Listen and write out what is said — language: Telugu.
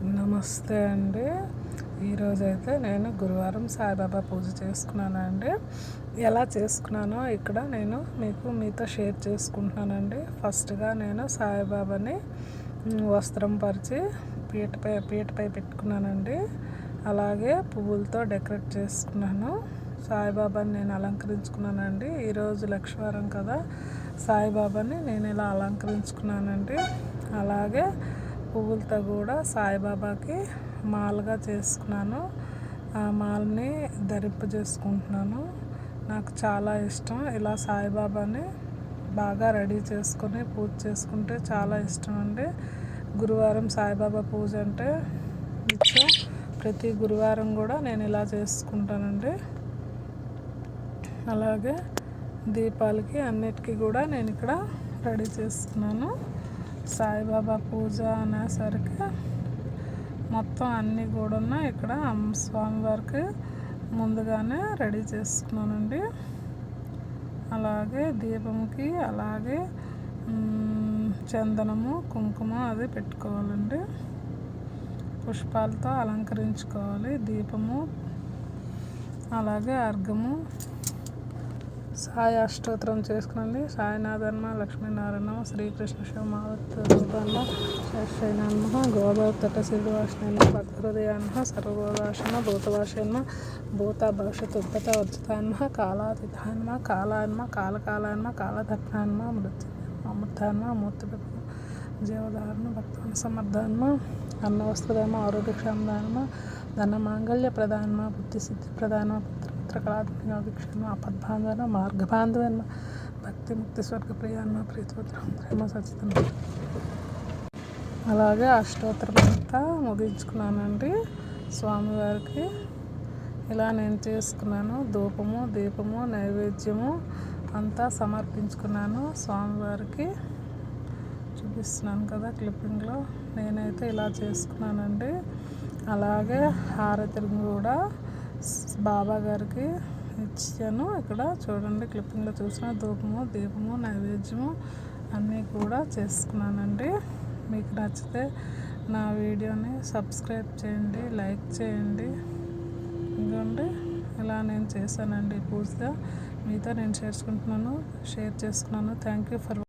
నమస్తే అండి. ఈరోజైతే నేను గురువారం సాయిబాబా పూజ చేసుకున్నానండి. ఎలా చేసుకున్నానో ఇక్కడ నేను మీతో షేర్ చేసుకుంటున్నానండి. ఫస్ట్గా నేను సాయిబాబాని వస్త్రం పరిచి పీటపై పెట్టుకున్నానండి. అలాగే పువ్వులతో డెకరేట్ చేసుకున్నాను. సాయిబాబాని నేను అలంకరించుకున్నానండి. ఈరోజు లక్షవారం కదా, సాయిబాబాని నేను ఇలా అలంకరించుకున్నానండి. అలాగే పువ్వులతో కూడా సాయిబాబాకి మాలగా చేసుకున్నాను. ఆ మాలని ధరింపజేసుకుంటున్నాను. నాకు చాలా ఇష్టం ఇలా సాయిబాబాని బాగా రెడీ చేసుకొని పూజ చేసుకుంటే చాలా ఇష్టం అండి. గురువారం సాయిబాబా పూజ అంటే ఇష్టం. ప్రతి గురువారం కూడా నేను ఇలా చేసుకుంటానండి. అలాగే దీపాలకి అన్నిటికీ కూడా నేను ఇక్కడ రెడీ చేసుకున్నాను. సాయిబాబా పూజ అనేసరికి మొత్తం అన్నీ కూడా ఇక్కడ స్వామివారికి ముందుగానే రెడీ చేసుకున్నానండి. అలాగే దీపంకి అలాగే చందనము కుంకుమ అది పెట్టుకోవాలండి. పుష్పాలతో అలంకరించుకోవాలి. దీపము అలాగే అర్ఘము సాయి అష్టోత్తరం చేసుకునండి. సాయినాథన్మ లక్ష్మీనారాయణ శ్రీకృష్ణ శివమావత్మ శైనాన్మ గోదావతట శ్రీవాసన భద్రహృదయాన్మ సర్వోదాసన భూతవాసన్మ భూత భవిష్యత్ ఉద్భత వర్జితాన్మ కాలాతీతాన్మ కాలాన్మ కాలకాలాన్మ కాలధర్మాన్మ అమృతాన్మ మూర్తి జీవధారణ భక్తాన్ సమర్థాన్మ అన్నవస్త్రధాన్మ ఆరోగ్యక్షేమధాన్మ ధన మాంగళ్య ప్రధాన్మ బుద్ధి సిద్ధి ప్రధాన కళాత్మక అపద్బాంధన మార్గబాంధవన్మ భక్తి ముక్తి స్వర్గప్రియాన్మ ప్రీతిపుత్ర సచితం. అలాగే అష్టోత్తరం అంతా ముగించుకున్నానండి. స్వామివారికి ఇలా నేను చేసుకున్నాను. ధూపము దీపము నైవేద్యము అంతా సమర్పించుకున్నాను. స్వామివారికి చూపిస్తున్నాను కదా క్లిప్పింగ్లో. నేనైతే ఇలా చేసుకున్నానండి. అలాగే హారతి కూడా బాబా గారికి ఇచ్చాను. ఇక్కడ చూడండి క్లిప్పింగ్లో చూసిన ధూపము దీపము నైవేద్యము అన్నీ కూడా చేసుకున్నానండి. మీకు నచ్చితే నా వీడియోని సబ్స్క్రైబ్ చేయండి, లైక్ చేయండి. ఎందుకంటే ఇలా నేను చేశానండి పూజ. మీతో నేను షేర్ చేసుకున్నాను. Thank you for